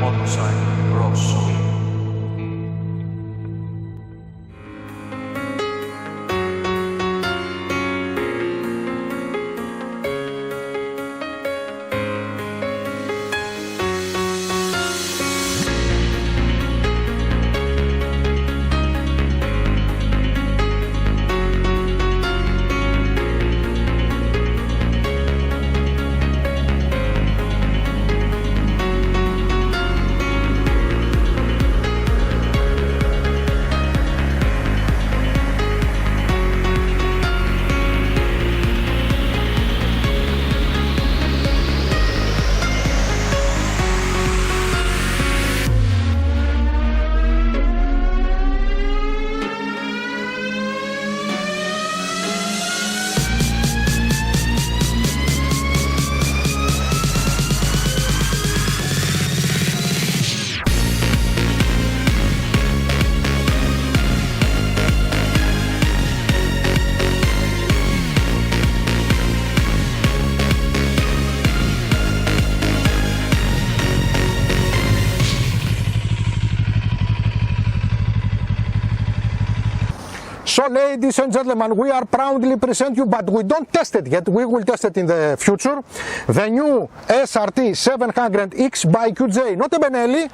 Motorcycle Rosso. So ladies and gentlemen, we are proudly present you, but we don't test it yet. We will test it in the future. The new SRT 700X by QJ, not a Benelli.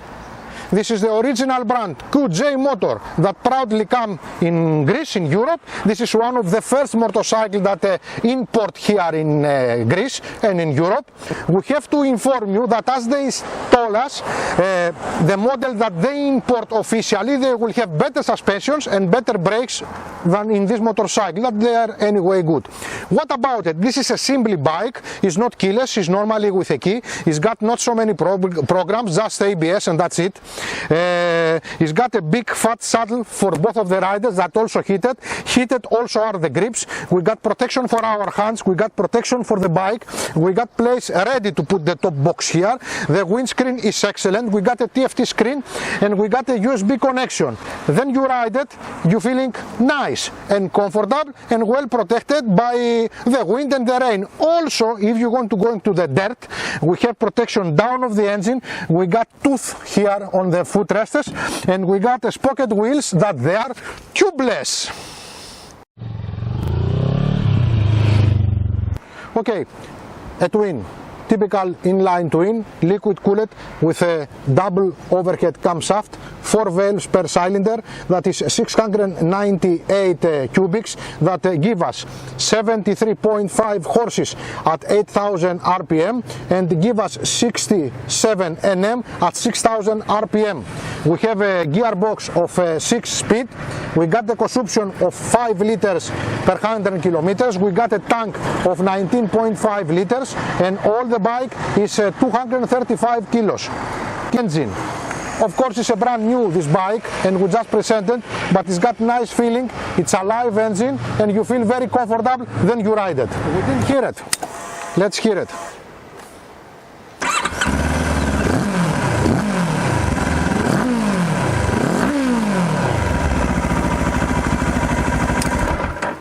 This is the original brand QJ motor that proudly come in Greece, in Europe. This is one of the first motorcycles that import here in Greece and in Europe. We have to inform you that as they told us, the model that they import officially, they will have better suspensions and better brakes than in this motorcycle, that they are anyway good. What about it? This is a simple bike, it's not keyless, it's normally with a key, it's got not so many programs, just ABS and that's it. It's got a big fat saddle for both of the riders that also heated. Heated also are the grips. We got protection for our hands, we got protection for the bike, we got place ready to put the top box here. The windscreen is excellent, we got a TFT screen and we got a USB connection. Then you ride it, you're feeling nice and comfortable and well protected by the wind and the rain. Also, if you want to go into the dirt, we have protection down of the engine, we got tooth here on the footresters and we got a sprocket wheels that they are tubeless. Okay, a twin, typical inline twin, liquid cooled with a double overhead camshaft, 4 valves per cylinder, that is 698 cubics, that give us 73.5 horses at 8,000 RPM and give us 67 Nm at 6,000 RPM. We have a gearbox of 6-speed, we got the consumption of 5 liters per 100 kilometers, we got a tank of 19.5 liters and all the bike is 235 kilos. Engine. Of course it's a brand new this bike and we just presented, but it's got nice feeling, it's a live engine and you feel very comfortable, then you ride it. We didn't hear it. Let's hear it.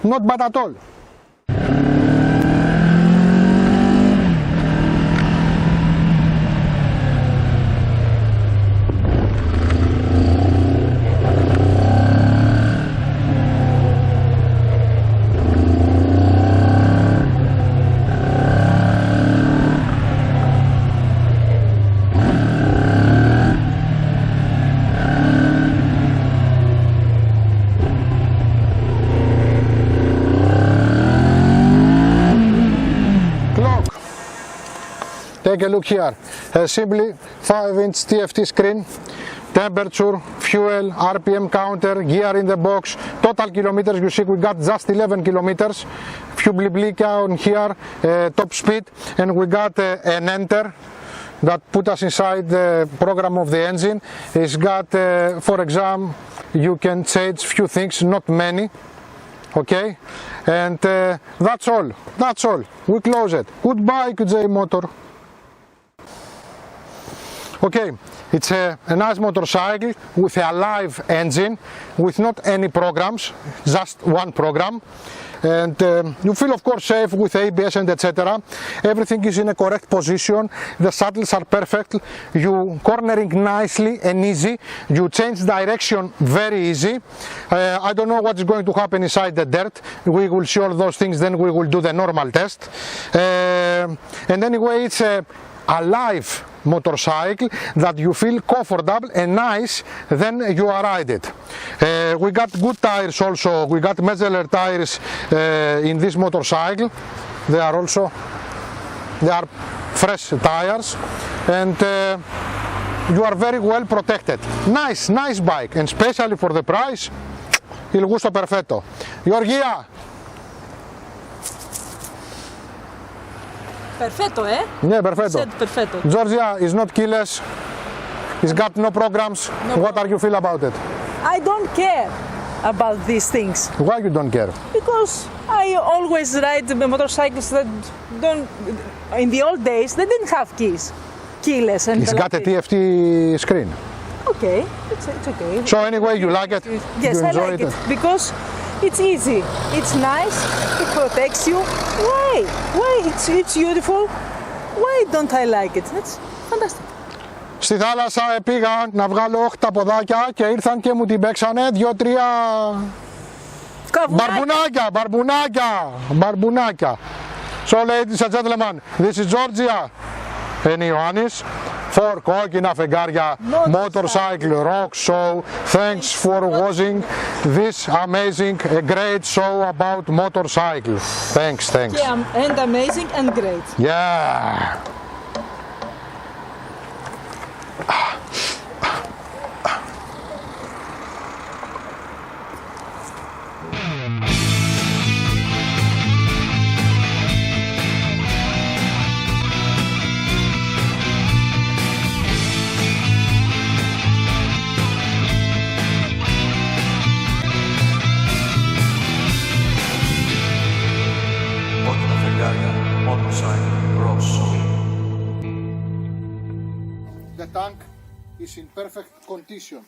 Not bad at all. Take a look here, a simply 5-inch TFT screen, temperature, fuel, RPM counter, gear in the box, total kilometers you see we got just 11 kilometers, few blip on here, top speed, and we got an enter that put us inside the program of the engine. It's got, for example, you can change few things, not many. Okay, and that's all. That's all. We close it. Goodbye, QJ Motor. Okay, it's a nice motorcycle with a live engine, with not any programs, just one program. And you feel of course safe with ABS and etc. Everything is in a correct position, the saddles are perfect, you cornering nicely and easy, you change direction very easy. I don't know what's going to happen inside the dirt, we will see all those things, then we will do the normal test. And anyway, it's a live motorcycle that you feel comfortable and nice then you ride it. We got good tires also, we got Metzeler tires in this motorcycle. They are fresh tires and you are very well protected. Nice bike, and especially for the price, il gusto perfetto. Georgia! Perfetto, eh? Yeah, perfetto. Said perfetto. Georgia is not keyless, it's got no programs. What are you feel about it? I don't care about these things Why you don't care? because I always ride the motorcycles that don't. In the old days, they didn't have keyless, and It's got a TFT screen. Okay, it's okay. So anyway, you like it? Yes, You I enjoy like it because it's easy, it's nice, it protects you. Why? It's beautiful. Why don't I like it? It's fantastic. Στη θάλασσα πήγα να βγάλω 8 ποδάκια και ήρθαν και μου την παίξανε 2-3 μπαρμπουνάκια. So ladies and gentlemen, this is Georgia and Ioannis for κόκκινα φεγγάρια motorcycle rock show. Thanks for watching this amazing, great show about motorcycles. Thanks. Yeah, and amazing and great. Yeah. Κόκκινα φεγγάρια, motorcycle, rosso. The tank is in perfect condition.